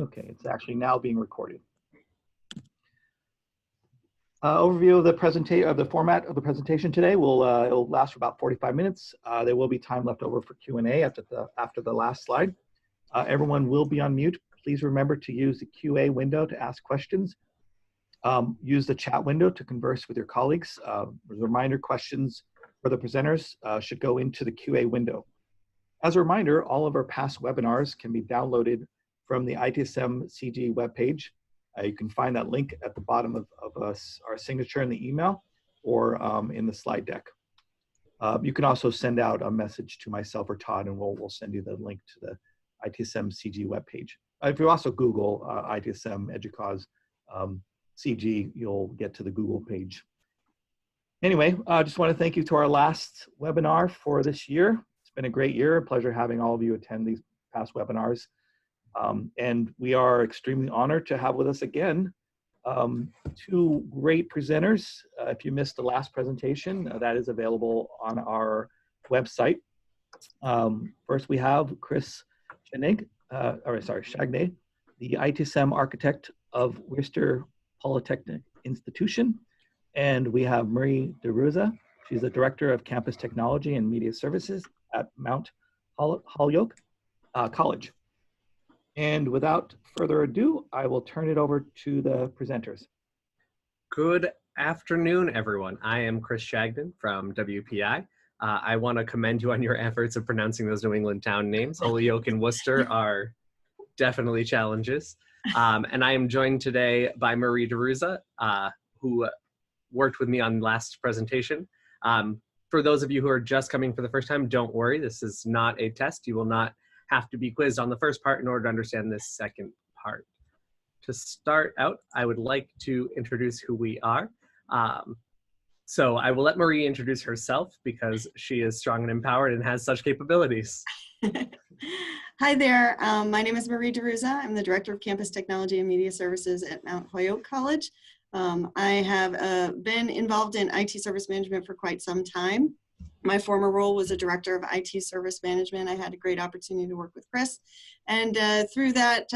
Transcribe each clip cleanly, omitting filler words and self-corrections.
Okay, it's actually now being recorded. Overview of the format of the presentation today. It'll last for about 45 minutes. There will be time left over for Q&A after the last slide. Everyone will be on mute. Please remember to use the QA window to ask questions. Use the chat window to converse with your colleagues. As a reminder, questions for the presenters should go into the QA window. As a reminder, all of our past webinars can be downloaded from the ITSM CG webpage. You can find that link at the bottom of our signature in the email or in the slide deck. You can also send out a message to myself or Todd, and we'll send you the link to the ITSM CG webpage. If you also Google ITSM EDUCAUSE CG, you'll get to the Google page. Anyway, I just want to thank you to our last webinar for this year. It's been a great year. A pleasure having all of you attend these past webinars. And we are extremely honored to have with us again two great presenters. If you missed the last presentation, that is available on our website. First, we have Chris Chagné, the ITSM architect of Worcester Polytechnic Institution. And we have Marie DeRuza. She's the Director of Campus Technology and Media Services at Mount Holyoke College. And without further ado, I will turn it over to the presenters. Good afternoon, everyone. I am Chris Shagden from WPI. I want to commend you on your efforts of pronouncing those New England town names. Holyoke and Worcester are definitely challenges. And I am joined today by Marie DeRuza, who worked with me on last presentation. For those of you who are just coming for the first time, don't worry. This is not a test. You will not have to be quizzed on the first part in order to understand this second part. To start out, I would like to introduce who we are. So I will let Marie introduce herself because she is strong and empowered and has such capabilities. Hi there, my name is Marie DeRuza. I'm the Director of Campus Technology and Media Services at Mount Holyoke College. I have been involved in IT service management for quite some time. My former role was a Director of IT Service Management. I had a great opportunity to work with Chris. And through that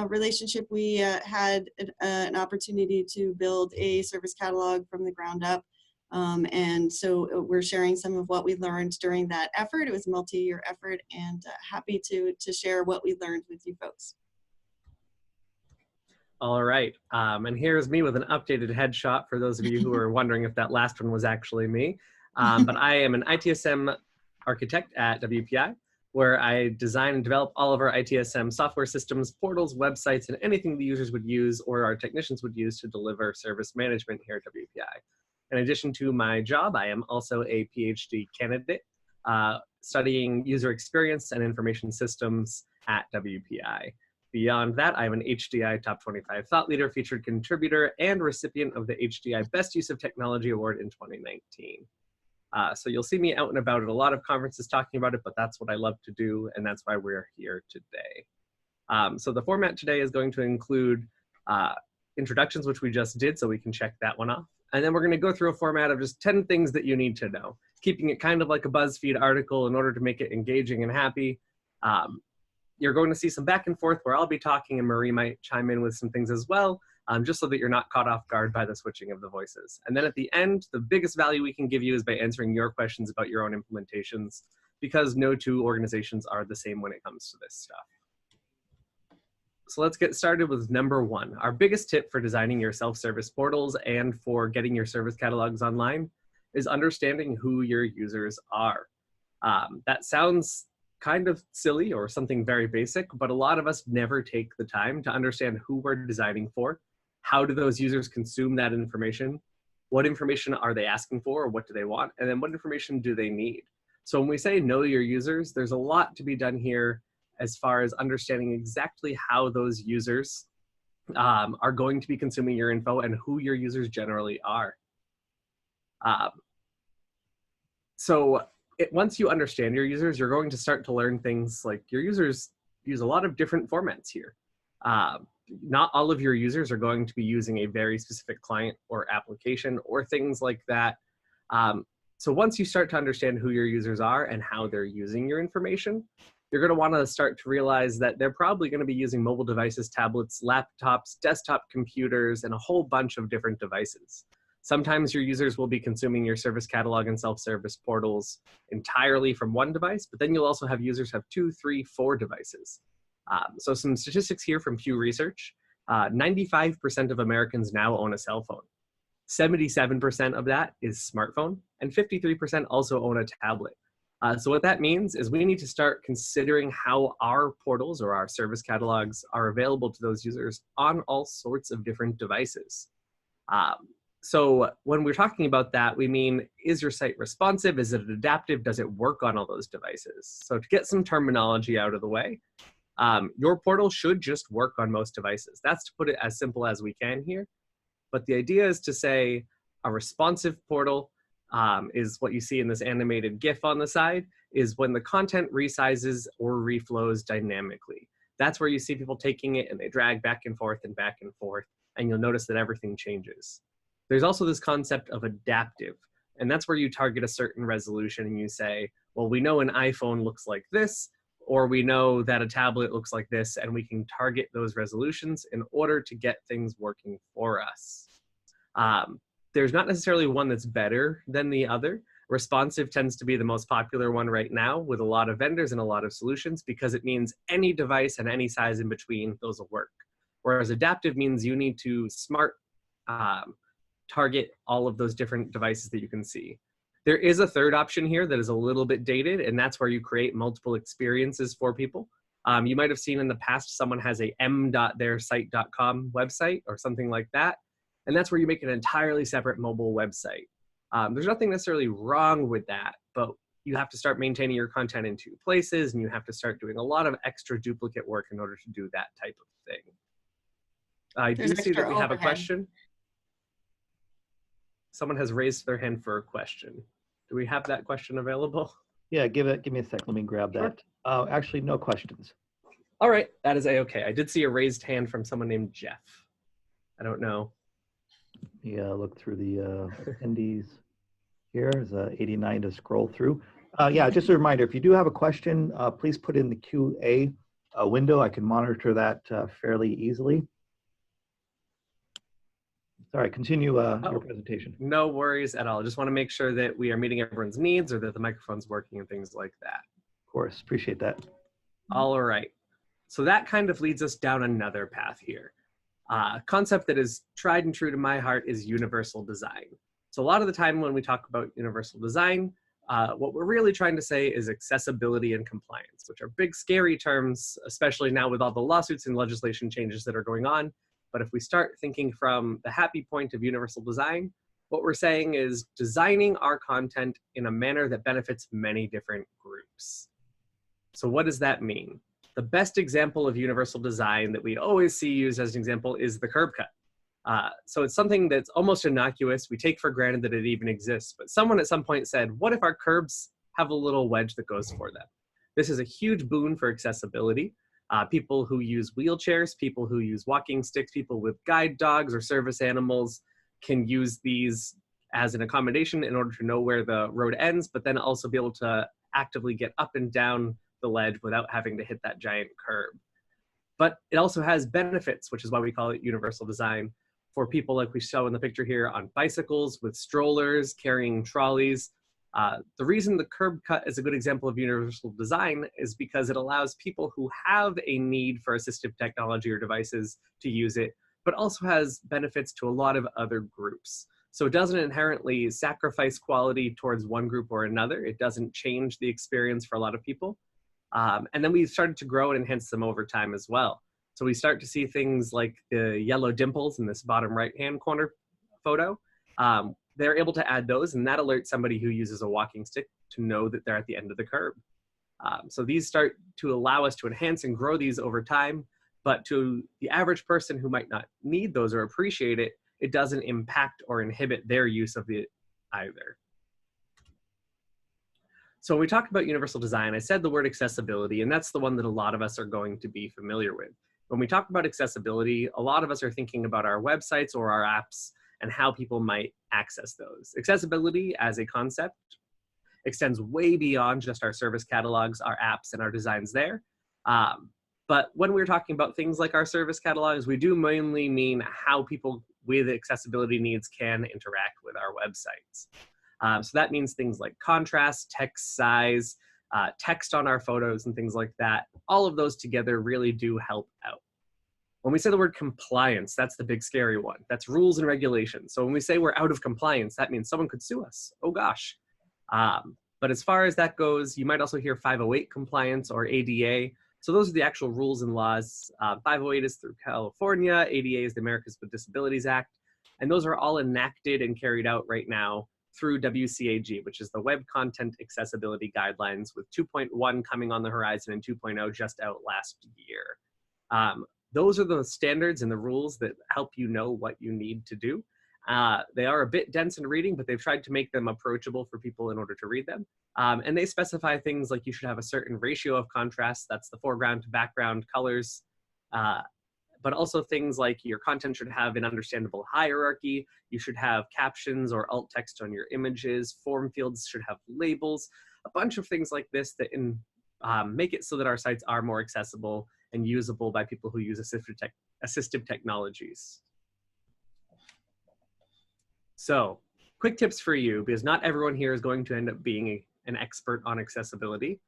relationship, we had an opportunity to build a service catalog from the ground up. And so we're sharing some of what we learned during that effort. It was a multi-year effort, and happy to share what we learned with you folks. All right, and here's me with an updated headshot for those of you who are wondering if that last one was actually me. But I am an ITSM architect at WPI, where I design and develop all of our ITSM software systems, portals, websites, and anything the users would use or our technicians would use to deliver service management here at WPI. In addition to my job, I am also a PhD candidate studying user experience and information systems at WPI. Beyond that, I'm an HDI Top 25 Thought Leader, featured contributor, and recipient of the HDI Best Use of Technology Award in 2019. So you'll see me out and about at a lot of conferences talking about it, but that's what I love to do, and that's why we're here today. So the format today is going to include introductions, which we just did, so we can check that one off. And then we're going to go through a format of just 10 things that you need to know, keeping it kind of like a BuzzFeed article in order to make it engaging and happy. You're going to see some back and forth where I'll be talking and Marie might chime in with some things as well, just so that you're not caught off guard by the switching of the voices. And then at the end, the biggest value we can give you is by answering your questions about your own implementations, because no two organizations are the same when it comes to this stuff. So let's get started with number one. Our biggest tip for designing your self-service portals and for getting your service catalogs online is understanding who your users are. That sounds kind of silly or something very basic, but a lot of us never take the time to understand who we're designing for. How do those users consume that information? What information are they asking for, or what do they want? And then what information do they need? So when we say know your users, there's a lot to be done here as far as understanding exactly how those users are going to be consuming your info and who your users generally are. Once you understand your users, you're going to start to learn things like your users use a lot of different formats here. Not all of your users are going to be using a very specific client or application or things like that. So once you start to understand who your users are and how they're using your information, you're going to want to start to realize that they're probably going to be using mobile devices, tablets, laptops, desktop computers, and a whole bunch of different devices. Sometimes your users will be consuming your service catalog and self-service portals entirely from one device, but then you'll also have users have 2, 3, 4 devices. So some statistics here from Pew Research. 95% of Americans now own a cell phone. 77% of that is smartphone, and 53% also own a tablet. So what that means is we need to start considering how our portals or our service catalogs are available to those users on all sorts of different devices. So when we're talking about that, we mean, is your site responsive? Is it adaptive? Does it work on all those devices? So to get some terminology out of the way, your portal should just work on most devices. That's to put it as simple as we can here. But the idea is to say a responsive portal is what you see in this animated GIF on the side, is when the content resizes or reflows dynamically. That's where you see people taking it and they drag back and forth, and you'll notice that everything changes. There's also this concept of adaptive, and that's where you target a certain resolution and you say, well, we know an iPhone looks like this, or we know that a tablet looks like this, and we can target those resolutions in order to get things working for us. There's not necessarily one that's better than the other. Responsive tends to be the most popular one right now with a lot of vendors and a lot of solutions because it means any device and any size in between, those will work. Whereas adaptive means you need to target all of those different devices that you can see. There is a third option here that is a little bit dated, and that's where you create multiple experiences for people. You might have seen in the past someone has a m.theirsite.com website or something like that. And that's where you make an entirely separate mobile website. There's nothing necessarily wrong with that, but you have to start maintaining your content in 2 places, and you have to start doing a lot of extra duplicate work in order to do that type of thing. I do see that we have a question. Someone has raised their hand for a question. Do we have that question available? Yeah, give me a sec. Let me grab that. Actually, no questions. All right, that is a-okay. I did see a raised hand from someone named Jeff. I don't know. Yeah, look through the attendees here. There's 89 to scroll through. Yeah, just a reminder, if you do have a question, please put in the QA window. I can monitor that fairly easily. Sorry, continue your presentation. No worries at all. I just want to make sure that we are meeting everyone's needs or that the microphone's working and things like that. Of course, appreciate that. All right. So that kind of leads us down another path here. A concept that is tried and true to my heart is universal design. So a lot of the time when we talk about universal design, what we're really trying to say is accessibility and compliance, which are big, scary terms, especially now with all the lawsuits and legislation changes that are going on. But if we start thinking from the happy point of universal design, what we're saying is designing our content in a manner that benefits many different groups. So what does that mean? The best example of universal design that we always see used as an example is the curb cut. So it's something that's almost innocuous. We take for granted that it even exists. But someone at some point said, what if our curbs have a little wedge that goes for them? This is a huge boon for accessibility. People who use wheelchairs, people who use walking sticks, people with guide dogs or service animals can use these as an accommodation in order to know where the road ends, but then also be able to actively get up and down the ledge without having to hit that giant curb. But it also has benefits, which is why we call it universal design, for people like we show in the picture here on bicycles, with strollers, carrying trolleys. The reason the curb cut is a good example of universal design is because it allows people who have a need for assistive technology or devices to use it, but also has benefits to a lot of other groups. So it doesn't inherently sacrifice quality towards one group or another. It doesn't change the experience for a lot of people. And then we started to grow and enhance them over time as well. So we start to see things like the yellow dimples in this bottom right-hand corner photo. They're able to add those, and that alerts somebody who uses a walking stick to know that they're at the end of the curb. So these start to allow us to enhance and grow these over time, but to the average person who might not need those or appreciate it, it doesn't impact or inhibit their use of it either. So when we talk about universal design, I said the word accessibility, and that's the one that a lot of us are going to be familiar with. When we talk about accessibility, a lot of us are thinking about our websites or our apps and how people might access those. Accessibility as a concept extends way beyond just our service catalogs, our apps, and our designs there. But when we're talking about things like our service catalogs, we do mainly mean how people with accessibility needs can interact with our websites. So that means things like contrast, text size, text on our photos, and things like that. All of those together really do help out. When we say the word compliance, that's the big scary one. That's rules and regulations. So when we say we're out of compliance, that means someone could sue us. Oh gosh. But as far as that goes, you might also hear 508 compliance or ADA. So those are the actual rules and laws. 508 is through California, ADA is the Americans with Disabilities Act, and those are all enacted and carried out right now through WCAG, which is the Web Content Accessibility Guidelines, with 2.1 coming on the horizon and 2.0 just out last year. Those are the standards and the rules that help you know what you need to do. They are a bit dense in reading, but they've tried to make them approachable for people in order to read them. And they specify things like you should have a certain ratio of contrast, that's the foreground to background colors, but also things like your content should have an understandable hierarchy, you should have captions or alt text on your images, form fields should have labels, a bunch of things like this that make it so that our sites are more accessible and usable by people who use assistive technologies. So, quick tips for you, because not everyone here is going to end up being an expert on accessibility.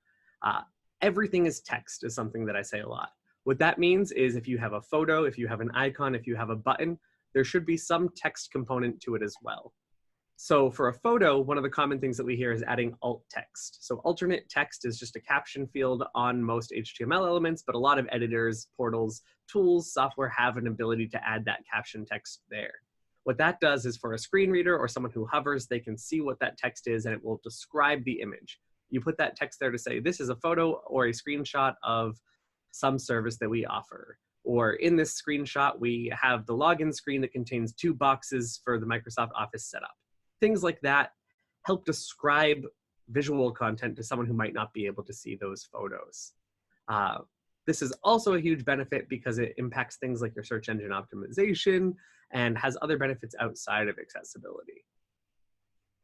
Everything is text is something that I say a lot. What that means is if you have a photo, if you have an icon, if you have a button, there should be some text component to it as well. So for a photo, one of the common things that we hear is adding alt text. So alternate text is just a caption field on most HTML elements, but a lot of editors, portals, tools, software have an ability to add that caption text there. What that does is for a screen reader or someone who hovers, they can see what that text is and it will describe the image. You put that text there to say, this is a photo or a screenshot of some service that we offer. Or in this screenshot, we have the login screen that contains 2 boxes for the Microsoft Office setup. Things like that help describe visual content to someone who might not be able to see those photos. This is also a huge benefit because it impacts things like your search engine optimization and has other benefits outside of accessibility.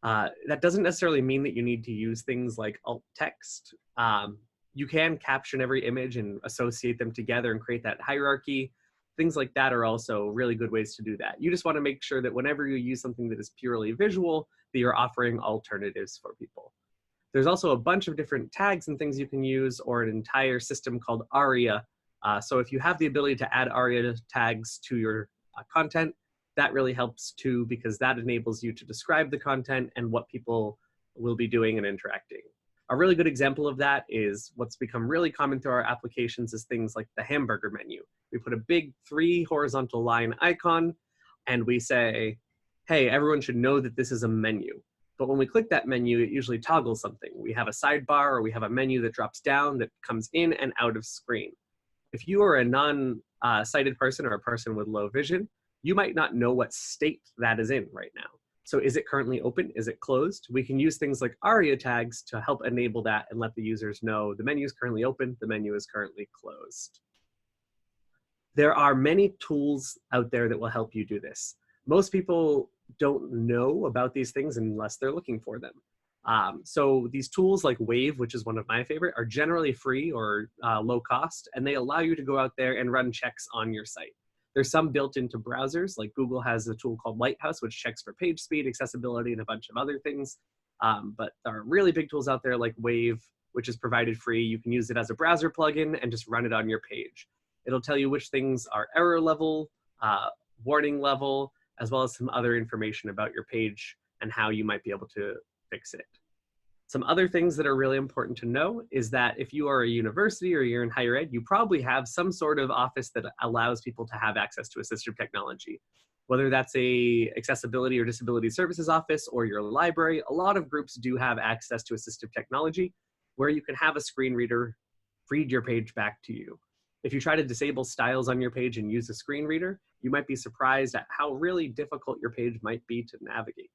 That doesn't necessarily mean that you need to use things like alt text. You can caption every image and associate them together and create that hierarchy. Things like that are also really good ways to do that. You just want to make sure that whenever you use something that is purely visual, that you're offering alternatives for people. There's also a bunch of different tags and things you can use, or an entire system called ARIA. So if you have the ability to add ARIA tags to your content, that really helps too, because that enables you to describe the content and what people will be doing and interacting. A really good example of that is what's become really common through our applications is things like the hamburger menu. We put a big 3 horizontal line icon and we say, hey, everyone should know that this is a menu. But when we click that menu, it usually toggles something. We have a sidebar or we have a menu that drops down that comes in and out of screen. If you are a non-sighted person or a person with low vision, you might not know what state that is in right now. So is it currently open? Is it closed? We can use things like ARIA tags to help enable that and let the users know the menu is currently open, the menu is currently closed. There are many tools out there that will help you do this. Most people don't know about these things unless they're looking for them. So these tools like Wave, which is one of my favorite, are generally free or low cost, and they allow you to go out there and run checks on your site. There's some built into browsers, like Google has a tool called Lighthouse, which checks for page speed, accessibility, and a bunch of other things. But there are really big tools out there like Wave, which is provided free. You can use it as a browser plugin and just run it on your page. It'll tell you which things are error level, warning level, as well as some other information about your page and how you might be able to fix it. Some other things that are really important to know is that if you are a university or you're in higher ed, you probably have some sort of office that allows people to have access to assistive technology. Whether that's a accessibility or disability services office or your library, a lot of groups do have access to assistive technology where you can have a screen reader read your page back to you. If you try to disable styles on your page and use a screen reader, you might be surprised at how really difficult your page might be to navigate.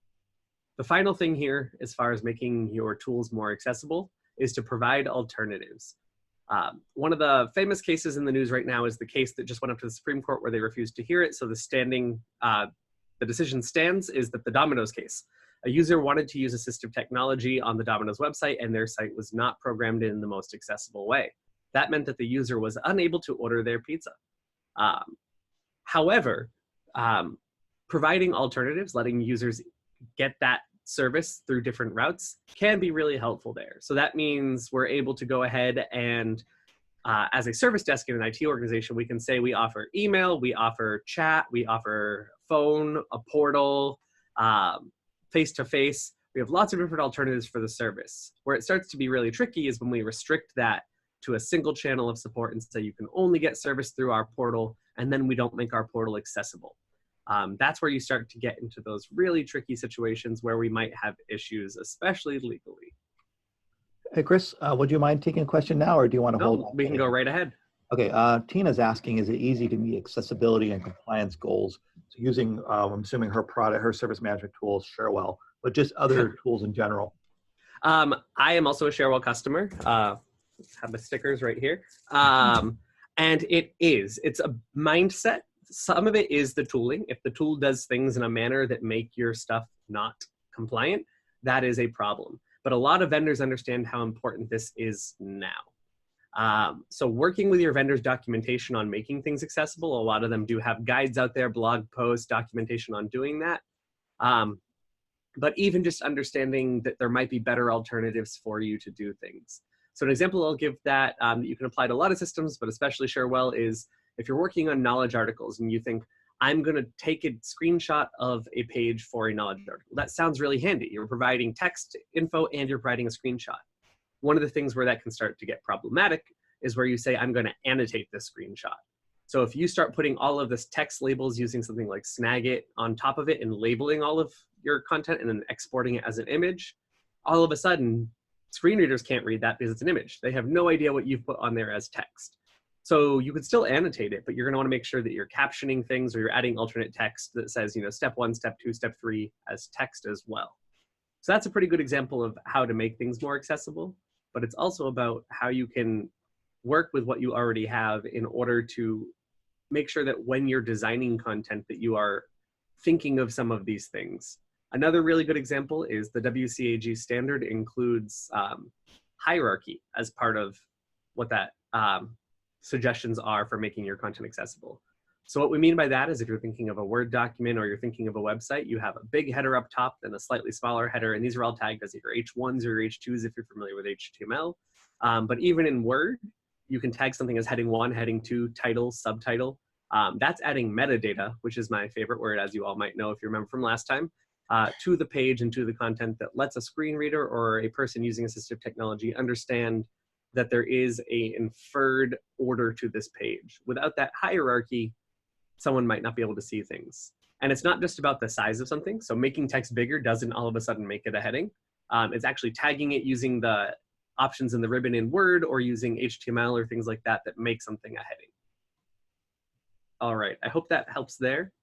The final thing here, as far as making your tools more accessible, is to provide alternatives. One of the famous cases in the news right now is the case that just went up to the Supreme Court where they refused to hear it. So the decision stands is that the Domino's case. A user wanted to use assistive technology on the Domino's website, and their site was not programmed in the most accessible way. That meant that the user was unable to order their pizza. However, providing alternatives, letting users get that service through different routes can be really helpful there. So that means we're able to go ahead and as a service desk in an IT organization, we can say we offer email, we offer chat, we offer phone, a portal, face-to-face. We have lots of different alternatives for the service. Where it starts to be really tricky is when we restrict that to a single channel of support and say you can only get service through our portal, and then we don't make our portal accessible. That's where you start to get into those really tricky situations where we might have issues, especially legally. Hey, Chris, would you mind taking a question now, or do you want to hold on? We can go right ahead. Okay, Tina's asking, is it easy to meet accessibility and compliance goals? So using, I'm assuming her product, her service management tools, Sharewell, but just other tools in general. I am also a Sharewell customer. Have the stickers right here. And it's a mindset. Some of it is the tooling. If the tool does things in a manner that make your stuff not compliant, that is a problem. But a lot of vendors understand how important this is now. So working with your vendor's documentation on making things accessible, a lot of them do have guides out there, blog posts, documentation on doing that. But even just understanding that there might be better alternatives for you to do things. So an example I'll give that you can apply to a lot of systems, but especially Sharewell, is if you're working on knowledge articles and you think, I'm going to take a screenshot of a page for a knowledge article. That sounds really handy. You're providing text info and you're providing a screenshot. One of the things where that can start to get problematic is where you say, I'm going to annotate this screenshot. So if you start putting all of this text labels using something like Snagit on top of it and labeling all of your content and then exporting it as an image, all of a sudden, screen readers can't read that because it's an image. They have no idea what you've put on there as text. So you could still annotate it, but you're going to want to make sure that you're captioning things or you're adding alternate text that says, you know, step 1, step 2, step 3 as text as well. So that's a pretty good example of how to make things more accessible, but it's also about how you can work with what you already have in order to make sure that when you're designing content that you are thinking of some of these things. Another really good example is the WCAG standard includes hierarchy as part of what that suggestions are for making your content accessible. So what we mean by that is if you're thinking of a Word document or you're thinking of a website, you have a big header up top, then a slightly smaller header, and these are all tagged as either H1s or H2s if you're familiar with HTML. But even in Word, you can tag something as heading 1, heading 2, title, subtitle. That's adding metadata, which is my favorite word, as you all might know if you remember from last time, to the page and to the content that lets a screen reader or a person using assistive technology understand that there is an inferred order to this page. Without that hierarchy, someone might not be able to see things. And it's not just about the size of something. So making text bigger doesn't all of a sudden make it a heading. It's actually tagging it using the options in the ribbon in Word or using HTML or things like that that make something a heading. All right, I hope that helps there.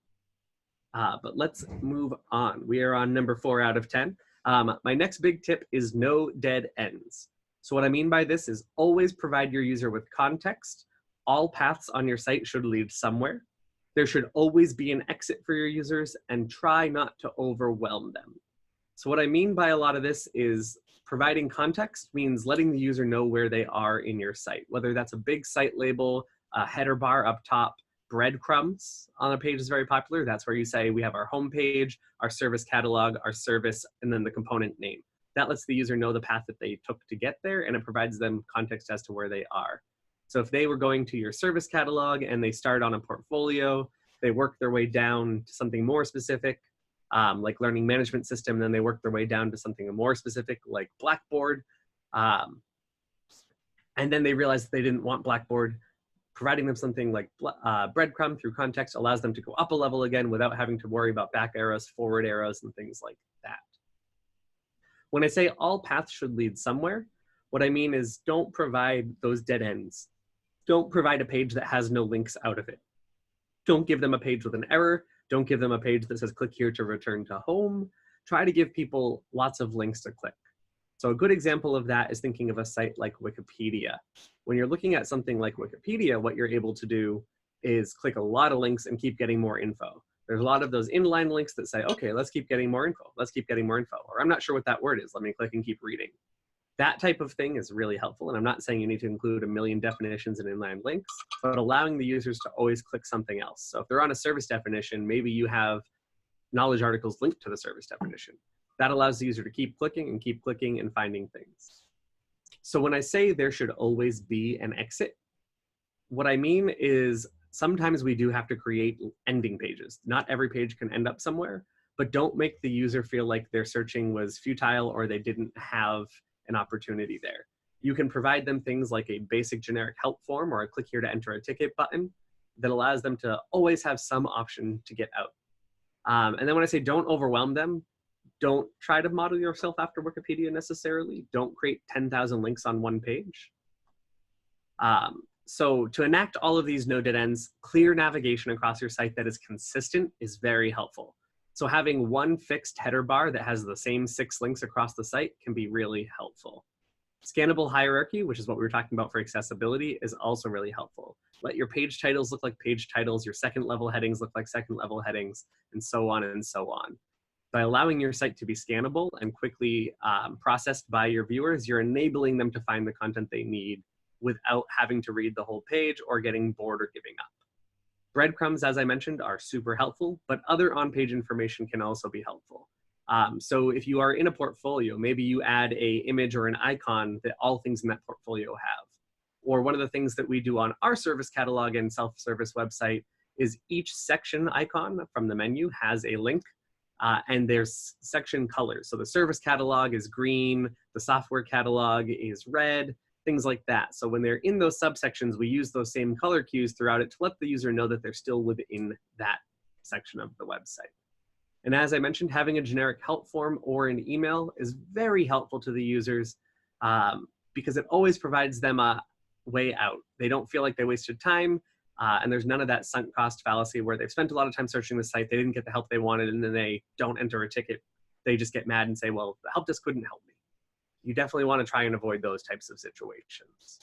But let's move on. We are on number 4 out of 10. My next big tip is no dead ends. So what I mean by this is always provide your user with context. All paths on your site should lead somewhere. There should always be an exit for your users and try not to overwhelm them. So what I mean by a lot of this is providing context means letting the user know where they are in your site, whether that's a big site label, a header bar up top, breadcrumbs on a page is very popular. That's where you say we have our home page, our service catalog, our service, and then the component name. That lets the user know the path that they took to get there, and it provides them context as to where they are. So if they were going to your service catalog and they start on a portfolio, they work their way down to something more specific, like learning management system, and then they work their way down to something more specific like Blackboard. And then they realize that they didn't want Blackboard. Providing them something like breadcrumb through context allows them to go up a level again without having to worry about back arrows, forward arrows, and things like that. When I say all paths should lead somewhere, what I mean is don't provide those dead ends. Don't provide a page that has no links out of it. Don't give them a page with an error. Don't give them a page that says click here to return to home. Try to give people lots of links to click. So a good example of that is thinking of a site like Wikipedia. When you're looking at something like Wikipedia, what you're able to do is click a lot of links and keep getting more info. There's a lot of those inline links that say, okay, let's keep getting more info. Let's keep getting more info. Or I'm not sure what that word is. Let me click and keep reading. That type of thing is really helpful. And I'm not saying you need to include a million definitions and inline links, but allowing the users to always click something else. So if they're on a service definition, maybe you have knowledge articles linked to the service definition. That allows the user to keep clicking and finding things. So when I say there should always be an exit, what I mean is sometimes we do have to create ending pages. Not every page can end up somewhere, but don't make the user feel like their searching was futile or they didn't have an opportunity there. You can provide them things like a basic generic help form or a click here to enter a ticket button that allows them to always have some option to get out. And then when I say don't overwhelm them, don't try to model yourself after Wikipedia necessarily. Don't create 10,000 links on one page. So to enact all of these no dead ends, clear navigation across your site that is consistent is very helpful. So having one fixed header bar that has the same 6 links across the site can be really helpful. Scannable hierarchy, which is what we were talking about for accessibility, is also really helpful. Let your page titles look like page titles, your second level headings look like second level headings, and so on and so on. By allowing your site to be scannable and quickly processed by your viewers, you're enabling them to find the content they need without having to read the whole page or getting bored or giving up. Breadcrumbs, as I mentioned, are super helpful, but other on-page information can also be helpful. So if you are in a portfolio, maybe you add an image or an icon that all things in that portfolio have. Or one of the things that we do on our service catalog and self-service website is each section icon from the menu has a link and there's section colors. So the service catalog is green, the software catalog is red, things like that. So when they're in those subsections, we use those same color cues throughout it to let the user know that they're still within that section of the website. And as I mentioned, having a generic help form or an email is very helpful to the users because it always provides them a way out. They don't feel like they wasted time and there's none of that sunk cost fallacy where they've spent a lot of time searching the site, they didn't get the help they wanted, and then they don't enter a ticket. They just get mad and say, well, the help desk couldn't help me. You definitely want to try and avoid those types of situations.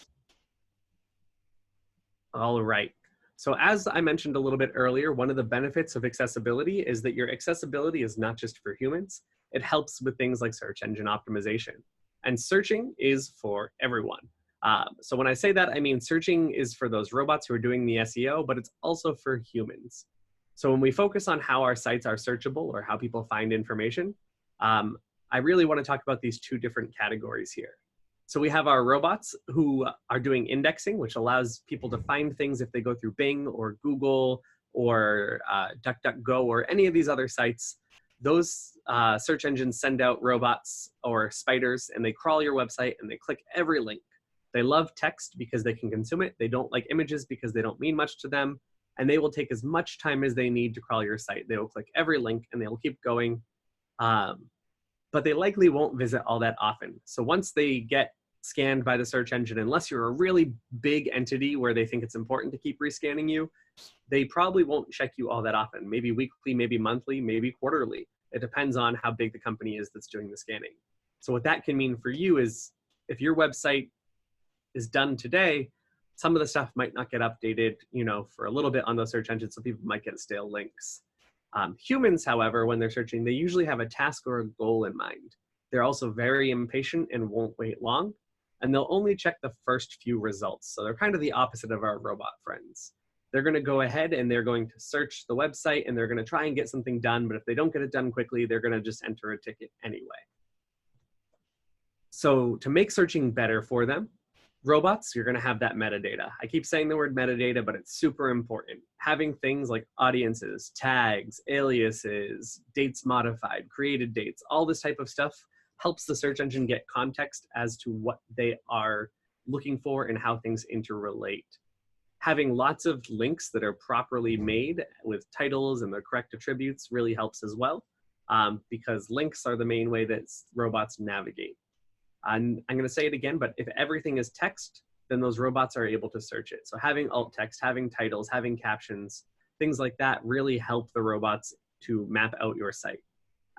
All right. So as I mentioned a little bit earlier, one of the benefits of accessibility is that your accessibility is not just for humans. It helps with things like search engine optimization. And searching is for everyone. So when I say that, I mean searching is for those robots who are doing the SEO, but it's also for humans. So when we focus on how our sites are searchable or how people find information, I really want to talk about these 2 different categories here. So we have our robots who are doing indexing, which allows people to find things if they go through Bing or Google or DuckDuckGo or any of these other sites. Those search engines send out robots or spiders and they crawl your website and they click every link. They love text because they can consume it. They don't like images because they don't mean much to them. And they will take as much time as they need to crawl your site. They will click every link and they'll keep going. But they likely won't visit all that often. So once they get scanned by the search engine, unless you're a really big entity where they think it's important to keep rescanning you, they probably won't check you all that often. Maybe weekly, maybe monthly, maybe quarterly. It depends on how big the company is that's doing the scanning. So what that can mean for you is if your website is done today, some of the stuff might not get updated, for a little bit on those search engines, so people might get stale links. Humans, however, when they're searching, they usually have a task or a goal in mind. They're also very impatient and won't wait long, and they'll only check the first few results. So they're kind of the opposite of our robot friends. They're going to go ahead and they're going to search the website and they're going to try and get something done, but if they don't get it done quickly, they're going to just enter a ticket anyway. So to make searching better for them, robots, you're going to have that metadata. I keep saying the word metadata, but it's super important. Having things like audiences, tags, aliases, dates modified, created dates, all this type of stuff helps the search engine get context as to what they are looking for and how things interrelate. Having lots of links that are properly made with titles and the correct attributes really helps as well, because links are the main way that robots navigate. I'm going to say it again, but if everything is text, then those robots are able to search it. So having alt text, having titles, having captions, things like that really help the robots to map out your site.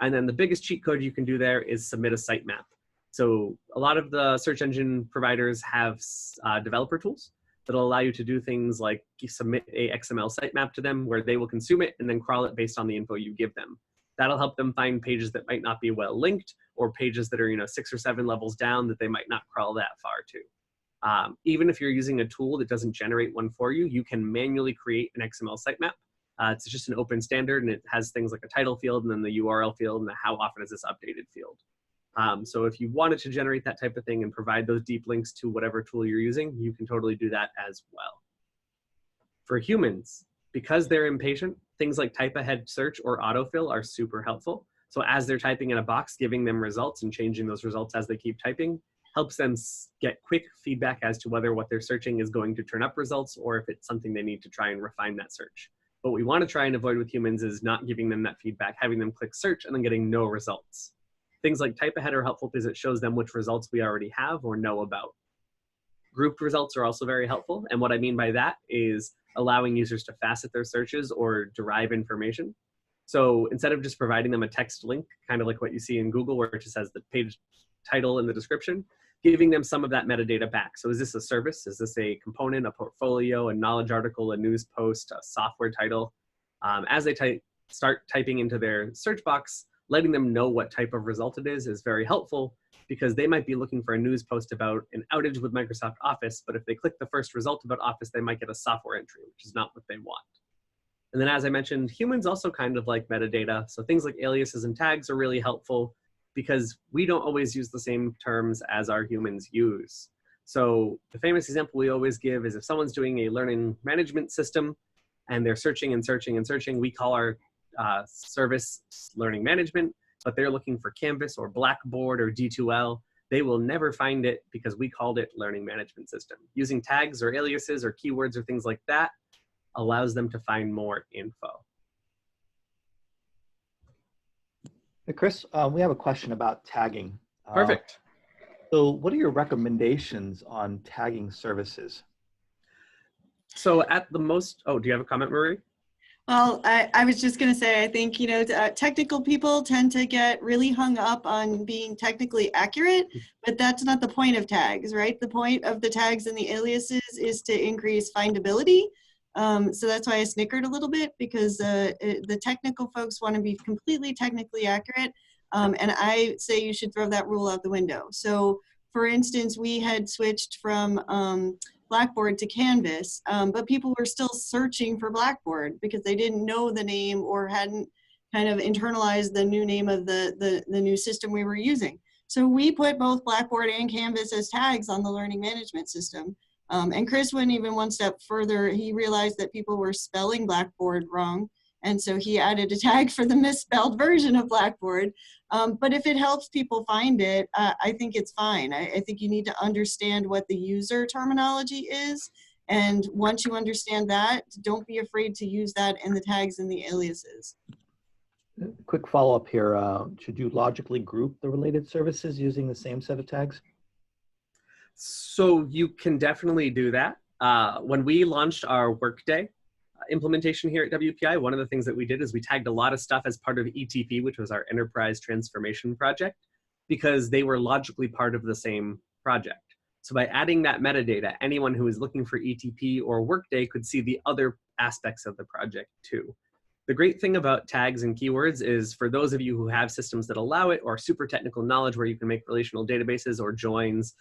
And then the biggest cheat code you can do there is submit a sitemap. So a lot of the search engine providers have developer tools that'll allow you to do things like you submit a XML sitemap to them where they will consume it and then crawl it based on the info you give them. That'll help them find pages that might not be well linked, or pages that are 6 or 7 levels down that they might not crawl that far to. Even if you're using a tool that doesn't generate one for you, you can manually create an XML sitemap. It's just an open standard, and it has things like a title field and then the URL field and the how often is this updated field. So if you wanted to generate that type of thing and provide those deep links to whatever tool you're using, you can totally do that as well. For humans, because they're impatient, things like type ahead search or autofill are super helpful. So as they're typing in a box, giving them results and changing those results as they keep typing helps them get quick feedback as to whether what they're searching is going to turn up results or if it's something they need to try and refine that search. What we want to try and avoid with humans is not giving them that feedback, having them click search and then getting no results. Things like type ahead are helpful because it shows them which results we already have or know about. Grouped results are also very helpful. And what I mean by that is allowing users to facet their searches or derive information. So instead of just providing them a text link, kind of like what you see in Google where it just has the page title and the description, giving them some of that metadata back. So is this a service? Is this a component, a portfolio, a knowledge article, a news post, a software title? As they start typing into their search box, letting them know what type of result it is very helpful, because they might be looking for a news post about an outage with Microsoft Office, but if they click the first result about Office, they might get a software entry, which is not what they want. And then as I mentioned, humans also kind of like metadata. So things like aliases and tags are really helpful because we don't always use the same terms as our humans use. So the famous example we always give is if someone's doing a learning management system and they're searching and searching and searching, we call our service learning management, but they're looking for Canvas or Blackboard or D2L. They will never find it because we called it learning management system. Using tags or aliases or keywords or things like that allows them to find more info. Hey, Chris, we have a question about tagging. Perfect. So what are your recommendations on tagging services? So at the most, oh, do you have a comment, Marie? Well, I was just going to say, I think, technical people tend to get really hung up on being technically accurate, but that's not the point of tags, right? The point of the tags and the aliases is to increase findability. So that's why I snickered a little bit, because the technical folks want to be completely technically accurate. And I say you should throw that rule out the window. So for instance, we had switched from Blackboard to Canvas, but people were still searching for Blackboard because they didn't know the name or hadn't kind of internalized the new name of the new system we were using. So we put both Blackboard and Canvas as tags on the learning management system. And Chris went even one step further. He realized that people were spelling Blackboard wrong, and so he added a tag for the misspelled version of Blackboard. But if it helps people find it, I think it's fine. I think you need to understand what the user terminology is. And once you understand that, don't be afraid to use that in the tags and the aliases. Quick follow-up here. Should you logically group the related services using the same set of tags? So you can definitely do that. When we launched our Workday implementation here at WPI, one of the things that we did is we tagged a lot of stuff as part of ETP, which was our Enterprise Transformation Project, because they were logically part of the same project. So by adding that metadata, anyone who is looking for ETP or Workday could see the other aspects of the project too. The great thing about tags and keywords is for those of you who have systems that allow it, or super technical knowledge where you can make relational databases or joins,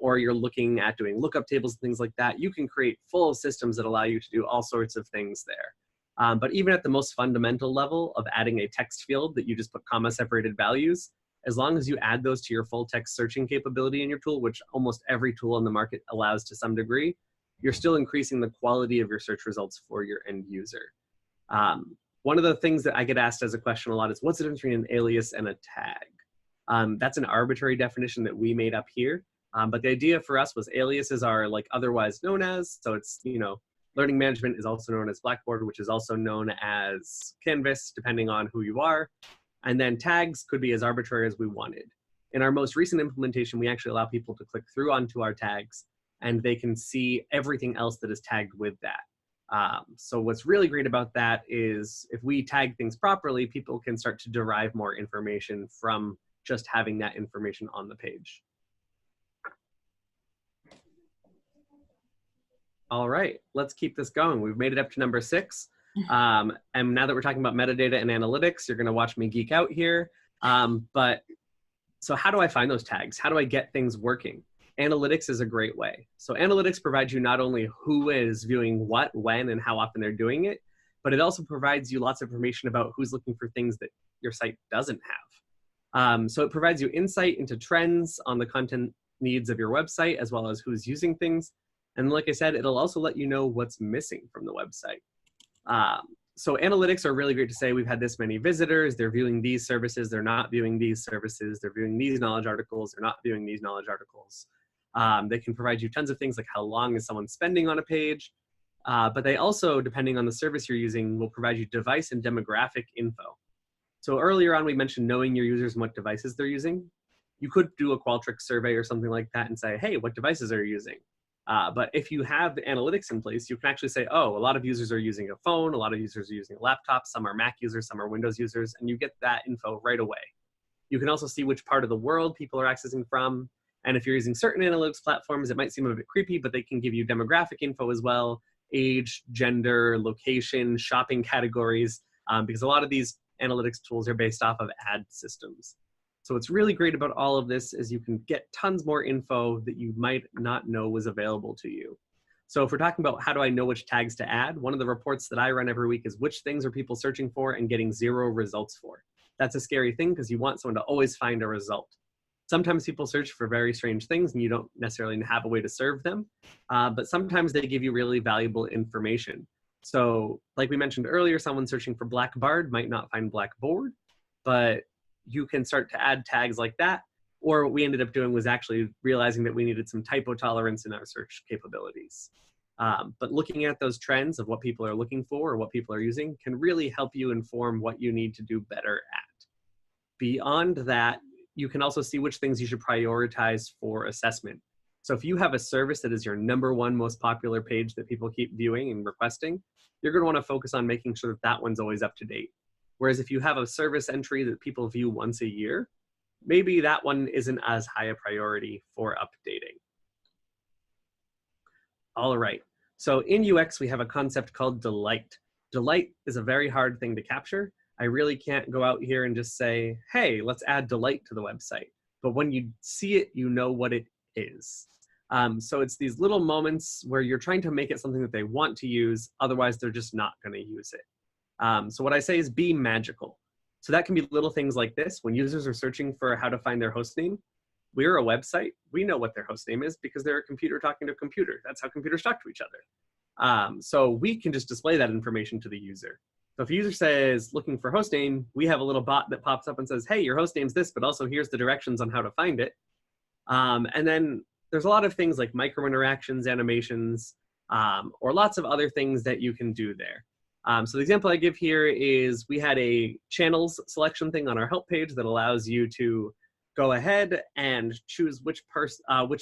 or you're looking at doing lookup tables and things like that, you can create full systems that allow you to do all sorts of things there. But even at the most fundamental level of adding a text field that you just put comma separated values, as long as you add those to your full text searching capability in your tool, which almost every tool on the market allows to some degree, you're still increasing the quality of your search results for your end user. One of the things that I get asked as a question a lot is, what's the difference between an alias and a tag? That's an arbitrary definition that we made up here. But the idea for us was aliases are like otherwise known as, so it's, learning management is also known as Blackboard, which is also known as Canvas, depending on who you are. And then tags could be as arbitrary as we wanted. In our most recent implementation, we actually allow people to click through onto our tags and they can see everything else that is tagged with that. So what's really great about that is if we tag things properly, people can start to derive more information from just having that information on the page. All right, let's keep this going. We've made it up to number 6. And now that we're talking about metadata and analytics, you're going to watch me geek out here. But so how do I find those tags? How do I get things working? Analytics is a great way. So analytics provides you not only who is viewing what, when, and how often they're doing it, but it also provides you lots of information about who's looking for things that your site doesn't have. So it provides you insight into trends on the content needs of your website, as well as who's using things. And like I said, it'll also let you know what's missing from the website. So analytics are really great to say, we've had this many visitors, they're viewing these services, they're not viewing these services, they're viewing these knowledge articles, they're not viewing these knowledge articles. They can provide you tons of things like how long is someone spending on a page, but they also, depending on the service you're using, will provide you device and demographic info. So earlier on, we mentioned knowing your users and what devices they're using. You could do a Qualtrics survey or something like that and say, hey, what devices are you using? But if you have the analytics in place, you can actually say, oh, a lot of users are using a phone, a lot of users are using a laptop, some are Mac users, some are Windows users, and you get that info right away. You can also see which part of the world people are accessing from. And if you're using certain analytics platforms, it might seem a bit creepy, but they can give you demographic info as well, age, gender, location, shopping categories, because a lot of these analytics tools are based off of ad systems. So what's really great about all of this is you can get tons more info that you might not know was available to you. So if we're talking about how do I know which tags to add, one of the reports that I run every week is which things are people searching for and getting 0 results for. That's a scary thing because you want someone to always find a result. Sometimes people search for very strange things and you don't necessarily have a way to serve them, but sometimes they give you really valuable information. So like we mentioned earlier, someone searching for Blackbard might not find Blackboard, but you can start to add tags like that. Or what we ended up doing was actually realizing that we needed some typo tolerance in our search capabilities. But looking at those trends of what people are looking for or what people are using can really help you inform what you need to do better at. Beyond that, you can also see which things you should prioritize for assessment. So if you have a service that is your #1 most popular page that people keep viewing and requesting, you're going to want to focus on making sure that that one's always up to date. Whereas if you have a service entry that people view once a year, maybe that one isn't as high a priority for updating. All right, so in UX, we have a concept called delight. Delight is a very hard thing to capture. I really can't go out here and just say, hey, let's add delight to the website. But when you see it, you know what it is. So it's these little moments where you're trying to make it something that they want to use, otherwise they're just not going to use it. So what I say is be magical. So that can be little things like this. When users are searching for how to find their host name, we're a website. We know what their host name is because they're a computer talking to a computer. That's how computers talk to each other. So we can just display that information to the user. So if a user says looking for host name, we have a little bot that pops up and says, hey, your host name's this, but also here's the directions on how to find it. And then there's a lot of things like micro interactions, animations, or lots of other things that you can do there. So the example I give here is we had a channels selection thing on our help page that allows you to go ahead and choose which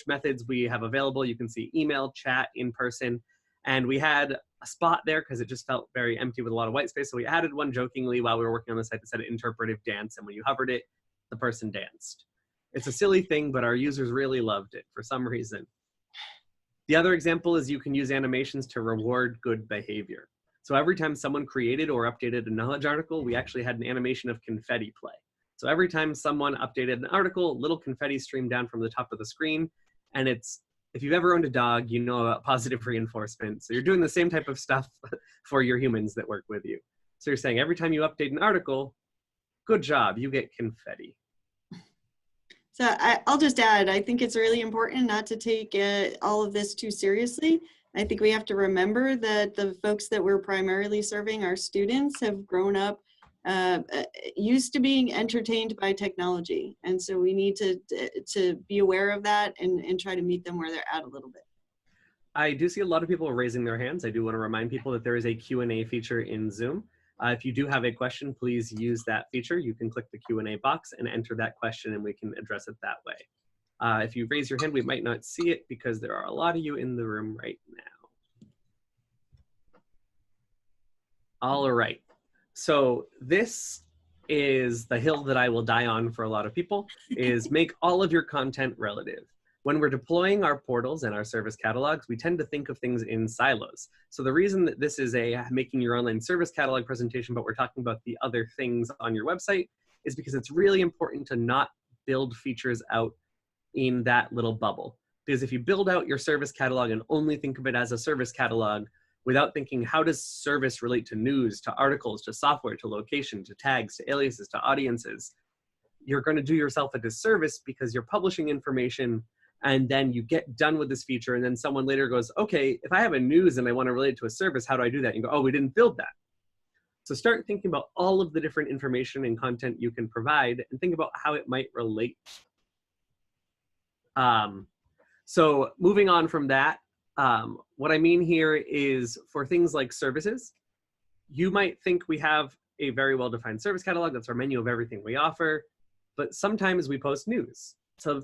methods we have available. You can see email, chat, in person, and we had a spot there because it just felt very empty with a lot of white space. So we added one jokingly while we were working on the site that said interpretive dance, and when you hovered it, the person danced. It's a silly thing, but our users really loved it for some reason. The other example is you can use animations to reward good behavior. So every time someone created or updated a knowledge article, we actually had an animation of confetti play. So every time someone updated an article, little confetti streamed down from the top of the screen. And it's, if you've ever owned a dog, you know about positive reinforcement. So you're doing the same type of stuff for your humans that work with you. So you're saying every time you update an article, good job, you get confetti. So I'll just add, I think it's really important not to take all of this too seriously. I think we have to remember that the folks that we're primarily serving, our students, have grown up used to being entertained by technology. And so we need to be aware of that and try to meet them where they're at a little bit. I do see a lot of people raising their hands. I do want to remind people that there is a Q&A feature in Zoom. If you do have a question, please use that feature. You can click the Q&A box and enter that question and we can address it that way. If you raise your hand, we might not see it because there are a lot of you in the room right now. All right. So this is the hill that I will die on for a lot of people, is make all of your content relative. When we're deploying our portals and our service catalogs, we tend to think of things in silos. So the reason that this is a making your online service catalog presentation, but we're talking about the other things on your website, is because it's really important to not build features out in that little bubble. Because if you build out your service catalog and only think of it as a service catalog without thinking, how does service relate to news, to articles, to software, to location, to tags, to aliases, to audiences, you're going to do yourself a disservice, because you're publishing information and then you get done with this feature and then someone later goes, okay, if I have a news and I want to relate it to a service, how do I do that? And you go, oh, we didn't build that. So start thinking about all of the different information and content you can provide and think about how it might relate. So moving on from that, what I mean here is for things like services, you might think we have a very well-defined service catalog. That's our menu of everything we offer. But sometimes we post news. So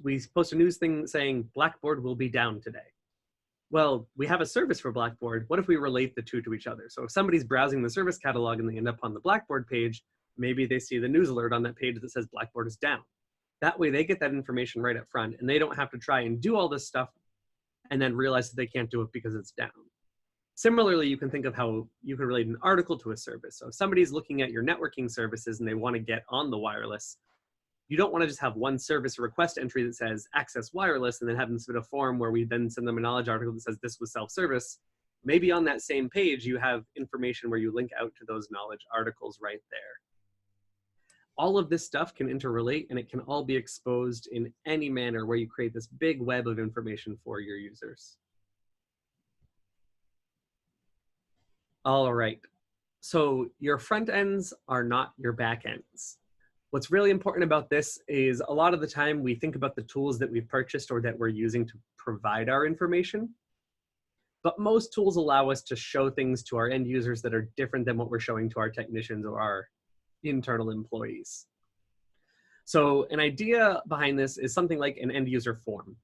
we post a news thing saying Blackboard will be down today. Well, we have a service for Blackboard. What if we relate the two to each other? So if somebody's browsing the service catalog and they end up on the Blackboard page, maybe they see the news alert on that page that says Blackboard is down. That way they get that information right up front and they don't have to try and do all this stuff and then realize that they can't do it because it's down. Similarly, you can think of how you can relate an article to a service. So if somebody's looking at your networking services and they want to get on the wireless, you don't want to just have one service request entry that says access wireless and then have them submit a form where we then send them a knowledge article that says this was self-service. Maybe on that same page, you have information where you link out to those knowledge articles right there. All of this stuff can interrelate and it can all be exposed in any manner where you create this big web of information for your users. All right, so your front ends are not your back ends. What's really important about this is a lot of the time we think about the tools that we've purchased or that we're using to provide our information, but most tools allow us to show things to our end users that are different than what we're showing to our technicians or our internal employees. So an idea behind this is something like an end user form.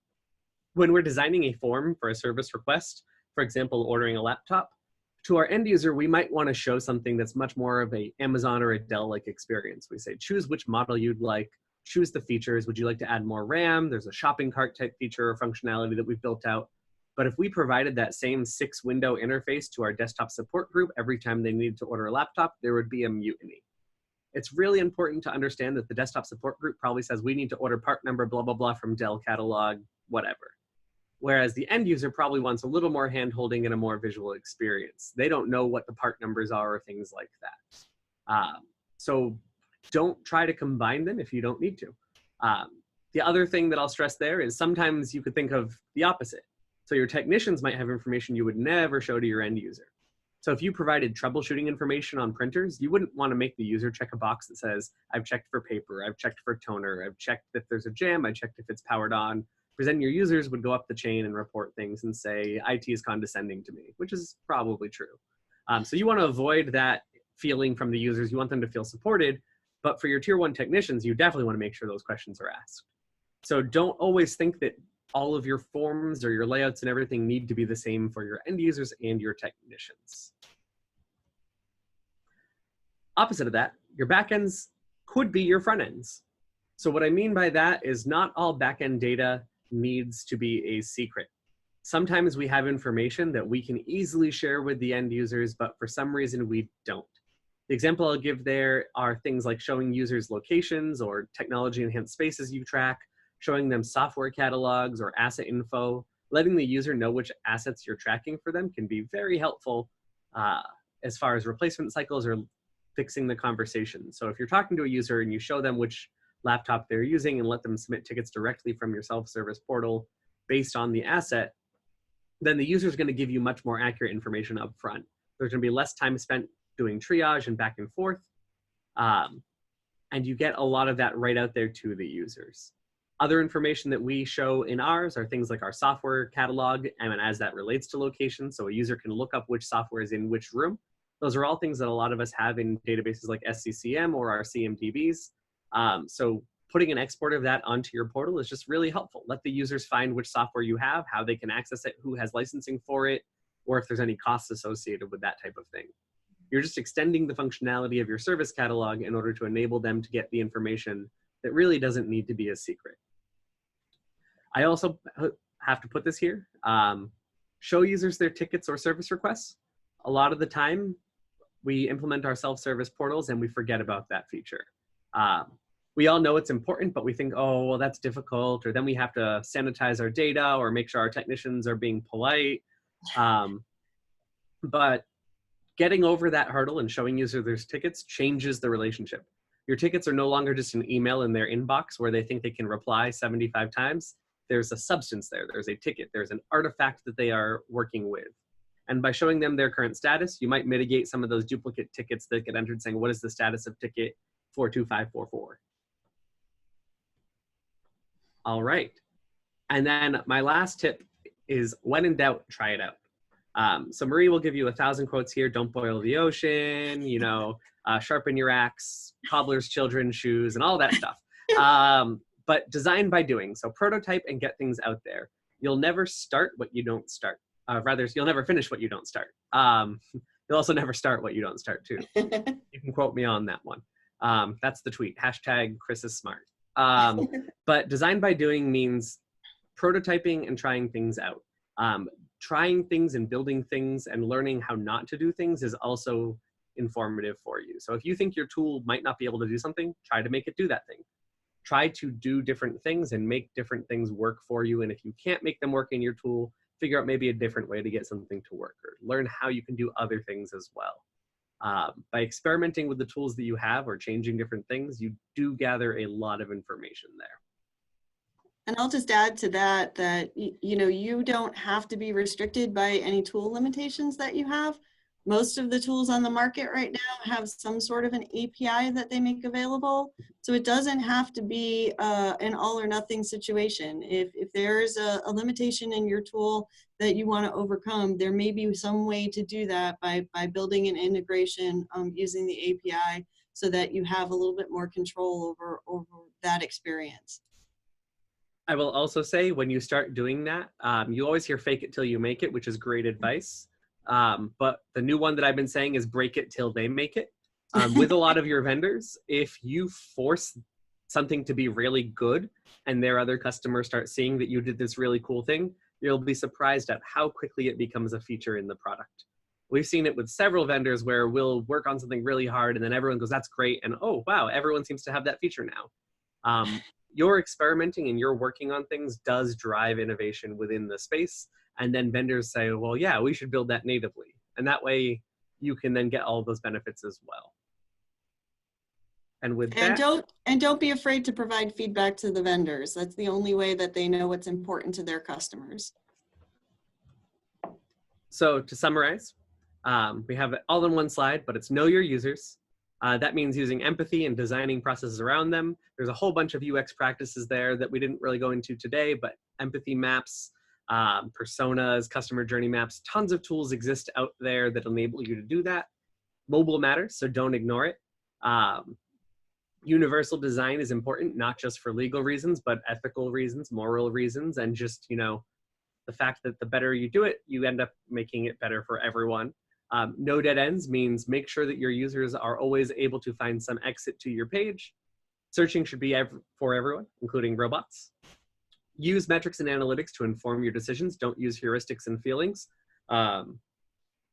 When we're designing a form for a service request, for example, ordering a laptop, to our end user, we might want to show something that's much more of a Amazon or a Dell-like experience. We say, choose which model you'd like, choose the features. Would you like to add more RAM? There's a shopping cart type feature or functionality that we've built out. But if we provided that same 6-window interface to our desktop support group every time they needed to order a laptop, there would be a mutiny. It's really important to understand that the desktop support group probably says we need to order part number, blah, blah, blah from Dell catalog, whatever. Whereas the end user probably wants a little more hand-holding and a more visual experience. They don't know what the part numbers are or things like that. So don't try to combine them if you don't need to. The other thing that I'll stress there is sometimes you could think of the opposite. So your technicians might have information you would never show to your end user. So if you provided troubleshooting information on printers, you wouldn't want to make the user check a box that says, I've checked for paper, I've checked for toner, I've checked if there's a jam, I checked if it's powered on. Because then your users would go up the chain and report things and say, IT is condescending to me, which is probably true. So you want to avoid that feeling from the users. You want them to feel supported. But for your tier 1 technicians, you definitely want to make sure those questions are asked. So don't always think that all of your forms or your layouts and everything need to be the same for your end users and your technicians. Opposite of that, your backends could be your front ends. So what I mean by that is not all backend data needs to be a secret. Sometimes we have information that we can easily share with the end users, but for some reason we don't. The example I'll give there are things like showing users locations or technology enhanced spaces you track, showing them software catalogs or asset info. Letting the user know which assets you're tracking for them can be very helpful as far as replacement cycles or fixing the conversation. So if you're talking to a user and you show them which laptop they're using and let them submit tickets directly from your self-service portal based on the asset, then the user is going to give you much more accurate information up front. There's going to be less time spent doing triage and back and forth, and you get a lot of that right out there to the users. Other information that we show in ours are things like our software catalog and as that relates to location, so a user can look up which software is in which room. Those are all things that a lot of us have in databases like SCCM or our CMDBs. So putting an export of that onto your portal is just really helpful. Let the users find which software you have, how they can access it, who has licensing for it, or if there's any costs associated with that type of thing. You're just extending the functionality of your service catalog in order to enable them to get the information that really doesn't need to be a secret. I also have to put this here. Show users their tickets or service requests. A lot of the time, we implement our self-service portals and we forget about that feature. We all know it's important, but we think, oh, well, that's difficult, or then we have to sanitize our data or make sure our technicians are being polite. But getting over that hurdle and showing users their tickets changes the relationship. Your tickets are no longer just an email in their inbox where they think they can reply 75 times. There's a substance there. There's a ticket. There's an artifact that they are working with. And by showing them their current status, you might mitigate some of those duplicate tickets that get entered saying, what is the status of ticket 42544? All right. And then my last tip is, when in doubt, try it out. So Marie will give you 1,000 quotes here. Don't boil the ocean, you know, sharpen your axe, cobbler's children's shoes, and all that stuff. But design by doing. So prototype and get things out there. You'll never start what you don't start. Rather, you'll never finish what you don't start. You'll also never start what you don't start too. You can quote me on that one. That's the tweet, hashtag Chris is smart. But design by doing means prototyping and trying things out. Trying things and building things and learning how not to do things is also informative for you. So if you think your tool might not be able to do something, try to make it do that thing. Try to do different things and make different things work for you. And if you can't make them work in your tool, figure out maybe a different way to get something to work, or learn how you can do other things as well. By experimenting with the tools that you have or changing different things, you do gather a lot of information there. And I'll just add to that, you know, you don't have to be restricted by any tool limitations that you have. Most of the tools on the market right now have some sort of an API that they make available. So it doesn't have to be an all or nothing situation. If there's a limitation in your tool that you want to overcome, there may be some way to do that by building an integration using the API, so that you have a little bit more control over that experience. I will also say, when you start doing that, you always hear fake it till you make it, which is great advice. But the new one that I've been saying is break it till they make it. With a lot of your vendors, if you force something to be really good and their other customers start seeing that you did this really cool thing, you'll be surprised at how quickly it becomes a feature in the product. We've seen it with several vendors where we'll work on something really hard and then everyone goes, that's great. And oh, wow, everyone seems to have that feature now. Your experimenting and your working on things does drive innovation within the space. And then vendors say, well, yeah, we should build that natively. And that way you can then get all those benefits as well. And with that, don't be afraid to provide feedback to the vendors. That's the only way that they know what's important to their customers. So to summarize, we have it all in one slide, but it's know your users. That means using empathy and designing processes around them. There's a whole bunch of UX practices there that we didn't really go into today, but empathy maps, personas, customer journey maps, tons of tools exist out there that enable you to do that. Mobile matters, so don't ignore it. Universal design is important, not just for legal reasons, but ethical reasons, moral reasons, and just, you know, the fact that the better you do it, you end up making it better for everyone. No dead ends means make sure that your users are always able to find some exit to your page. Searching should be for everyone, including robots. Use metrics and analytics to inform your decisions. Don't use heuristics and feelings. And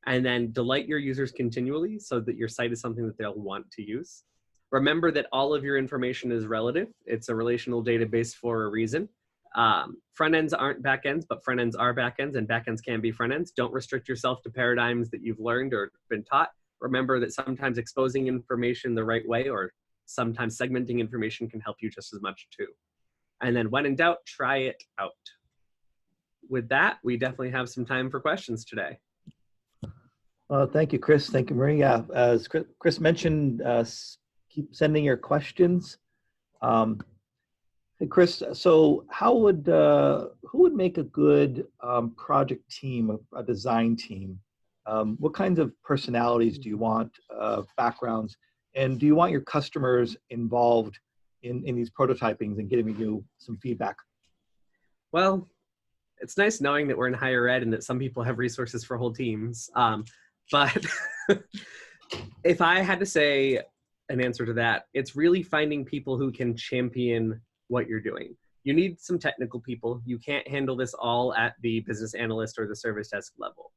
then delight your users continually so that your site is something that they'll want to use. Remember that all of your information is relative. It's a relational database for a reason. Front ends aren't back ends, but front ends are back ends, and back ends can be front ends. Don't restrict yourself to paradigms that you've learned or been taught. Remember that sometimes exposing information the right way or sometimes segmenting information can help you just as much too. And then when in doubt, try it out. With that, we definitely have some time for questions today. Thank you, Chris. Thank you, Marie. Yeah, as Chris mentioned, keep sending your questions. Hey, Chris, so how would, who would make a good project team, a design team? What kinds of personalities do you want, backgrounds, and do you want your customers involved in these prototypings and getting you some feedback? Well, it's nice knowing that we're in higher ed and that some people have resources for whole teams. But if I had to say an answer to that, it's really finding people who can champion what you're doing. you need some technical people. You can't handle this all at the business analyst or the service desk level.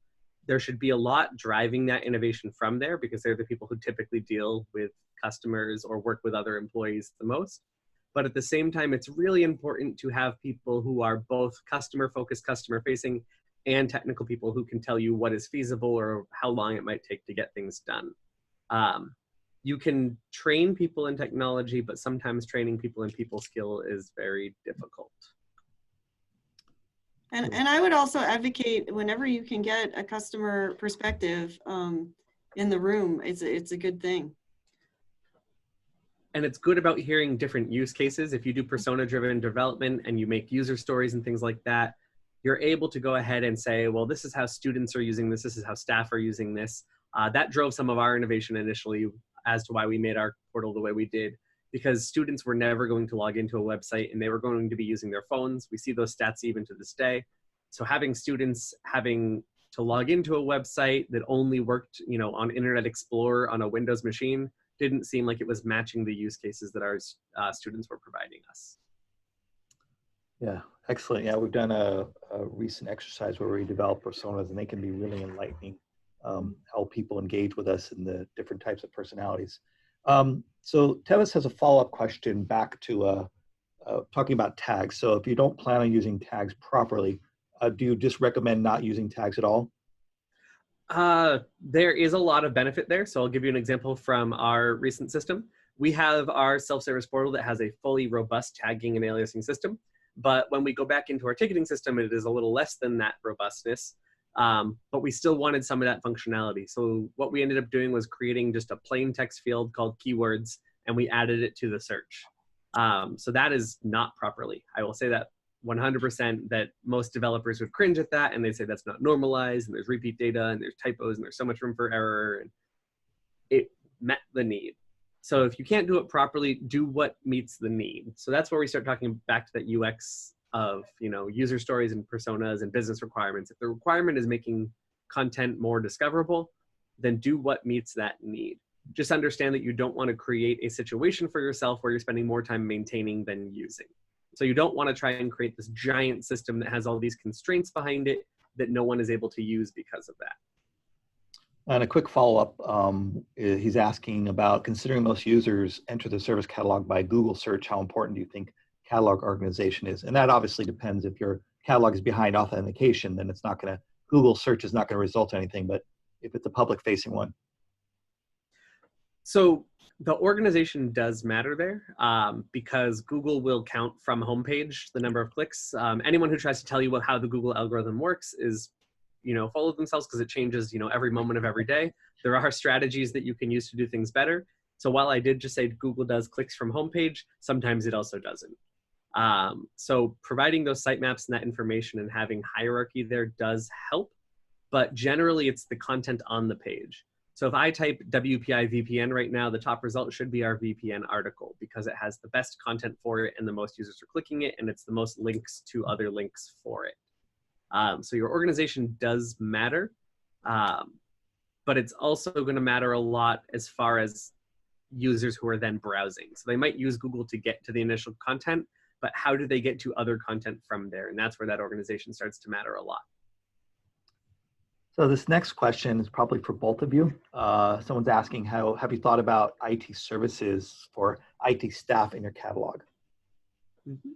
There should be a lot driving that innovation from there, because they're the people who typically deal with customers or work with other employees the most. But at the same time, it's really important to have people who are both customer focused, customer facing, and technical people who can tell you what is feasible or how long it might take to get things done. You can train people in technology, but sometimes training people in people skill is very difficult. And I would also advocate, whenever you can get a customer perspective in the room, it's a good thing. And it's good about hearing different use cases. If you do persona-driven development and you make user stories and things like that, you're able to go ahead and say, well, this is how students are using this. This is how staff are using this. That drove some of our innovation initially as to why we made our portal the way we did, because students were never going to log into a website and they were going to be using their phones. We see those stats even to this day. So having students having to log into a website that only worked, on Internet Explorer on a Windows machine didn't seem like it was matching the use cases that our students were providing us. Yeah, excellent. Yeah, we've done a recent exercise where we develop personas, and they can be really enlightening, how people engage with us and the different types of personalities. So Tevis has a follow-up question back to talking about tags. So if you don't plan on using tags properly, do you just recommend not using tags at all? There is a lot of benefit there. So I'll give you an example from our recent system. We have our self-service portal that has a fully robust tagging and aliasing system. But when we go back into our ticketing system, it is a little less than that robustness. But we still wanted some of that functionality. So what we ended up doing was creating just a plain text field called keywords, and we added it to the search. So that is not properly. I will say that 100%, that most developers would cringe at that, and they say that's not normalized, and there's repeat data, and there's typos, and there's so much room for error, and it met the need. So if you can't do it properly, do what meets the need. So that's where we start talking back to that UX of, user stories and personas and business requirements. If the requirement is making content more discoverable, then do what meets that need. Just understand that you don't want to create a situation for yourself where you're spending more time maintaining than using. So you don't want to try and create this giant system that has all these constraints behind it that no one is able to use because of that. And a quick follow-up, he's asking about, considering most users enter the service catalog by Google search, how important do you think catalog organization is? And that obviously depends. If your catalog is behind authentication, then it's not going to, Google search is not going to result in anything, but if it's a public-facing one. So the organization does matter there, because Google will count from homepage the number of clicks. Anyone who tries to tell you how the Google algorithm works is, full of themselves, because it changes, every moment of every day. There are strategies that you can use to do things better. So while I did just say Google does clicks from homepage, sometimes it also doesn't. So providing those sitemaps and that information and having hierarchy there does help, but generally it's the content on the page. So if I type WPI VPN right now, the top result should be our VPN article, because it has the best content for it and the most users are clicking it, and it's the most links to other links for it. So your organization does matter, but it's also going to matter a lot as far as users who are then browsing. So they might use Google to get to the initial content, but how do they get to other content from there? And that's where that organization starts to matter a lot. So this next question is probably for both of you. Someone's asking, have you thought about IT services for IT staff in your catalog? Mm-hmm.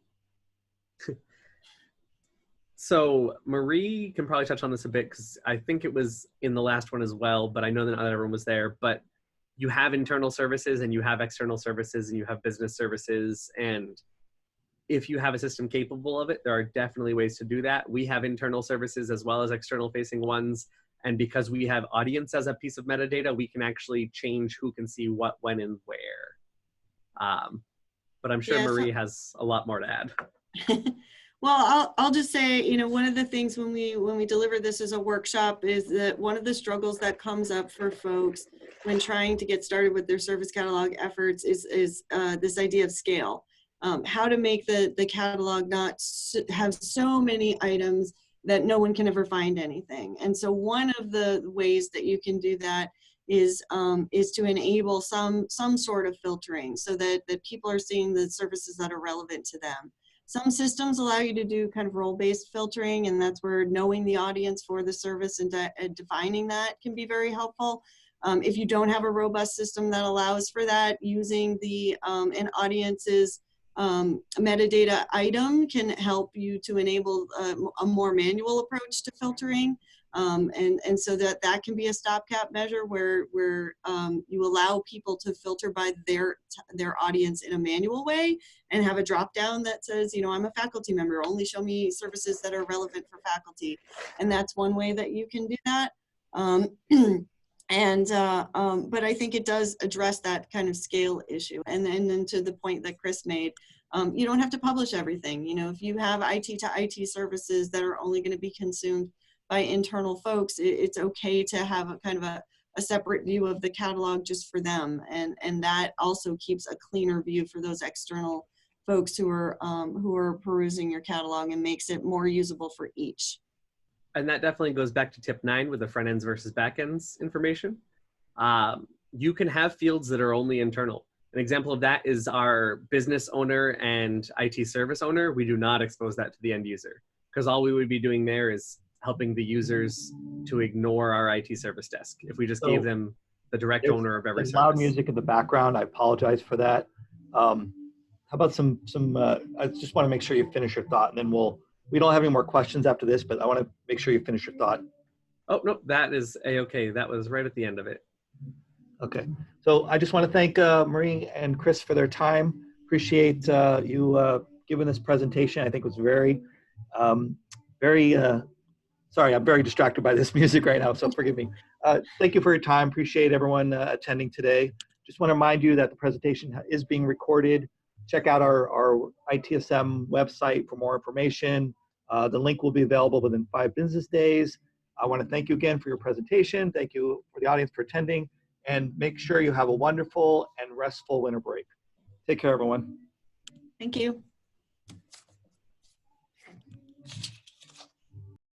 So Marie can probably touch on this a bit, because I think it was in the last one as well, but I know that not everyone was there. But you have internal services and you have external services and you have business services. And if you have a system capable of it, there are definitely ways to do that. We have internal services as well as external facing ones. And because we have audience as a piece of metadata, we can actually change who can see what, when, and where. But I'm sure Marie has a lot more to add. Well, I'll just say, one of the things when we deliver this as a workshop is that one of the struggles that comes up for folks when trying to get started with their service catalog efforts is this idea of scale. How to make the catalog not have so many items that no one can ever find anything. And so one of the ways that you can do that is to enable some sort of filtering so that people are seeing the services that are relevant to them. Some systems allow you to do kind of role-based filtering, and that's where knowing the audience for the service and defining that can be very helpful. If you don't have a robust system that allows for that, using the an audience's metadata item can help you to enable a more manual approach to filtering. And so that can be a stopgap measure where you allow people to filter by their audience in a manual way and have a drop down that says, you know, I'm a faculty member, only show me services that are relevant for faculty. And that's one way that you can do that. But I think it does address that kind of scale issue. And then to the point that Chris made, you don't have to publish everything. You know, if you have IT to IT services that are only going to be consumed by internal folks, it's okay to have a kind of a separate view of the catalog just for them. And that also keeps a cleaner view for those external folks who are perusing your catalog and makes it more usable for each. And that definitely goes back to tip 9 with the front ends versus back ends information. You can have fields that are only internal. An example of that is our business owner and IT service owner. We do not expose that to the end user, because all we would be doing there is helping the users to ignore our IT service desk if we just gave them the direct owner of every service. Loud music in the background. I apologize for that. How about some I just want to make sure you finish your thought, and then we don't have any more questions after this, but I want to make sure you finish your thought. Oh, no, that is A-okay. That was right at the end of it. Okay. So I just want to thank Marie and Chris for their time. Appreciate you giving this presentation. I think it was very, sorry, I'm very distracted by this music right now, so forgive me. Thank you for your time. Appreciate everyone attending today. Just want to remind you that the presentation is being recorded. Check out our ITSM website for more information. The link will be available within 5 business days. I want to thank you again for your presentation. Thank you for the audience for attending, and make sure you have a wonderful and restful winter break. Take care, everyone. Thank you.